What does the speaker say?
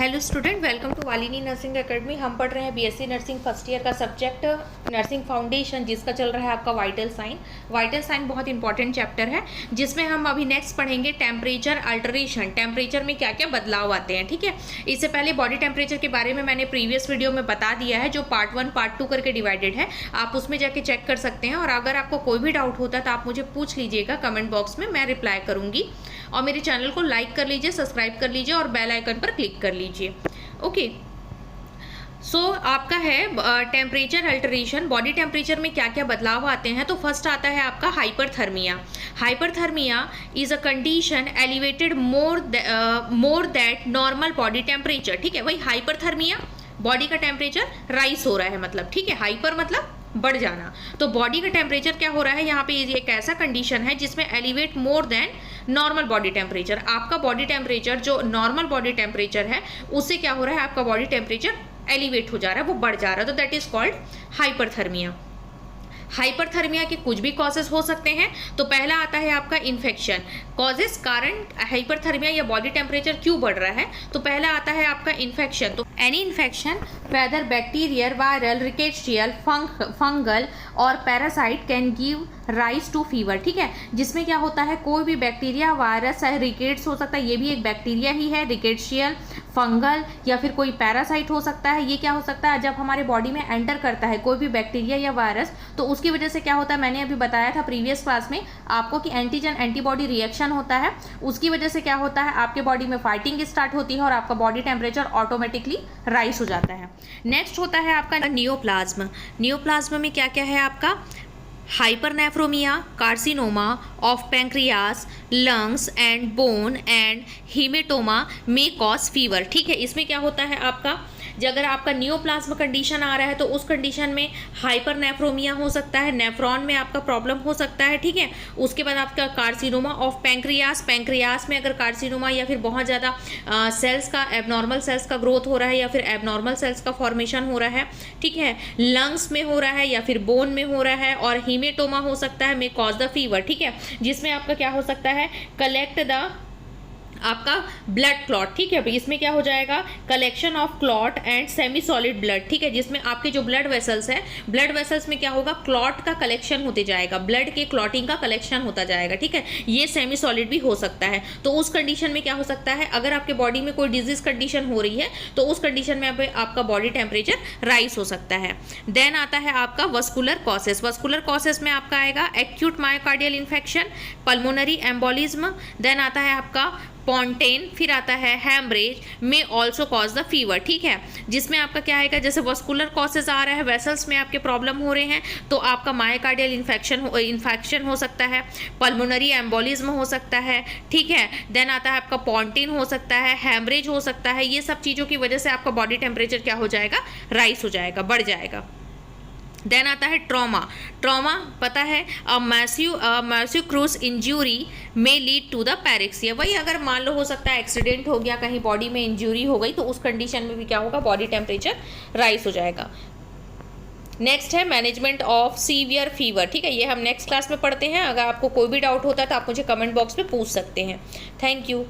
Hello student, welcome to Valini nursing academy. हम पढ़ रहे हैं बीएससी नर्सिंग फर्स्ट ईयर का सब्जेक्ट नर्सिंग फाउंडेशन, जिसका चल रहा है आपका वाइटल साइन। वाइटल साइन बहुत इंपॉर्टेंट चैप्टर है, जिसमें हम अभी नेक्स्ट पढ़ेंगे टेम्परेचर अल्टरेशन। टेम्परेचर में क्या क्या बदलाव आते हैं, ठीक है। इससे पहले बॉडी टेम्परेचर के बारे में मैंने प्रीवियस वीडियो में बता दिया है, जो पार्ट 1 पार्ट 2 करके डिवाइडेड है। आप उसमें जाके चेक कर सकते हैं, और अगर आपको कोई भी डाउट होता है तो आप मुझे पूछ लीजिएगा कमेंट बॉक्स में, मैं रिप्लाई करूंगी। और मेरे चैनल को लाइक कर लीजिए, सब्सक्राइब कर लीजिए और बेल आइकन पर क्लिक कर लीजिए। ओके, सो आपका है टेम्परेचर अल्टरेशन। बॉडी टेम्परेचर में क्या क्या बदलाव आते हैं, तो फर्स्ट आता है आपका hyperthermia. Hyperthermia is a condition elevated more that normal body temperature, ठीक है। वही हाइपरथर्मिया, बॉडी का टेम्परेचर राइज हो रहा है मतलब, ठीक है। हाइपर मतलब बढ़ जाना, तो बॉडी का टेम्परेचर क्या हो रहा है यहाँ पे, एक ऐसा कंडीशन है जिसमें elevate more than normal body temperature. आपका बॉडी टेम्परेचर जो नॉर्मल बॉडी टेम्परेचर है, उससे क्या हो रहा है, आपका बॉडी टेम्परेचर एलिवेट हो जा रहा है, वो बढ़ जा रहा है, तो that is called hyperthermia. Hyperthermia के कुछ भी कॉजेस हो सकते हैं। तो पहला आता है आपका इन्फेक्शन। कॉजेस, कारण हाइपरथर्मिया या बॉडी टेम्परेचर क्यों बढ़ रहा है, तो पहला आता है आपका इन्फेक्शन। तो any infection whether bacterial, viral, rickettsial, fungal और parasite can give rise to fever, ठीक है। जिसमें क्या होता है, कोई भी बैक्टीरिया, वायरस है, रिकेट्स हो सकता है, ये भी एक बैक्टीरिया ही है, रिकेशियल, फंगल या फिर कोई पैरासाइट हो सकता है। ये क्या हो सकता है, जब हमारे बॉडी में एंटर करता है कोई भी बैक्टीरिया या वायरस, तो उसकी वजह से क्या होता है, मैंने अभी बताया था प्रीवियस क्लास में आपको कि एंटीजन एंटीबॉडी रिएक्शन होता है। उसकी वजह से क्या होता है, आपके बॉडी में फाइटिंग स्टार्ट होती है और आपका बॉडी टेम्परेचर ऑटोमेटिकली राइज हो जाता है। नेक्स्ट होता है आपका नियोप्लाज्म। नियोप्लाज्म में क्या क्या है आपका, hypernephroma, carcinoma of pancreas, lungs and bone and haematoma में कॉज फीवर, ठीक है। इसमें क्या होता है आपका, अगर आपका नियोप्लाज्म कंडीशन आ रहा है तो उस कंडीशन में हाइपरनेफ्रोमिया हो सकता है, नेफ्रॉन में आपका प्रॉब्लम हो सकता है, ठीक है। उसके बाद आपका कार्सिनोमा ऑफ पैंक्रियास, पैंक्रियास में अगर कार्सिनोमा या फिर बहुत ज़्यादा सेल्स का, एबनॉर्मल सेल्स का ग्रोथ हो रहा है या फिर एबनॉर्मल सेल्स का फॉर्मेशन हो रहा है, ठीक है। लंग्स में हो रहा है या फिर बोन में हो रहा है, और हीमेटोमा हो सकता है, में कॉज द फीवर, ठीक है। जिसमें आपका क्या हो सकता है, कलेक्ट द आपका ब्लड क्लॉट, ठीक है। इसमें क्या हो जाएगा, collection of clot and semi solid blood, ठीक है। जिसमें आपके जो ब्लड वेसल्स है, ब्लड वेसल्स में क्या होगा, क्लॉट का कलेक्शन होते जाएगा, ब्लड के क्लॉटिंग का कलेक्शन होता जाएगा, ठीक है। ये सेमी सॉलिड भी हो सकता है। तो उस कंडीशन में क्या हो सकता है, अगर आपके बॉडी में कोई डिजीज कंडीशन हो रही है तो उस कंडीशन में आपका बॉडी टेम्परेचर राइज हो सकता है। देन आता है आपका वस्कुलर कॉसेस। वस्कुलर कॉसेस में आपका आएगा acute myocardial infection, pulmonary embolism, then आता है आपका पॉन्टेन, फिर आता है हैमरेज, में ऑल्सो कॉज द फीवर, ठीक है। जिसमें आपका क्या आएगा, जैसे वस्कुलर कॉसेस आ रहा है, वेसल्स में आपके प्रॉब्लम हो रहे हैं, तो आपका मायोकार्डियल इन्फेक्शन हो सकता है, पल्मोनरी एम्बोलिज्म हो सकता है, ठीक है। देन आता है आपका पॉन्टेन हो सकता है, हैमरेज हो सकता है। ये सब चीज़ों की वजह से आपका बॉडी टेम्परेचर क्या हो जाएगा, राइज हो जाएगा, बढ़ जाएगा। देन आता है ट्रॉमा। ट्रॉमा पता है, मैसिव क्रूज इंजरी में लीड टू द पैरेक्सिया। वही अगर मान लो हो सकता है एक्सीडेंट हो गया, कहीं बॉडी में इंजरी हो गई, तो उस कंडीशन में भी क्या होगा, बॉडी टेम्परेचर राइज हो जाएगा। नेक्स्ट है मैनेजमेंट ऑफ सीवियर फीवर, ठीक है। ये हम नेक्स्ट क्लास में पढ़ते हैं। अगर आपको कोई भी डाउट होता है तो आप मुझे कमेंट बॉक्स में पूछ सकते हैं। Thank you.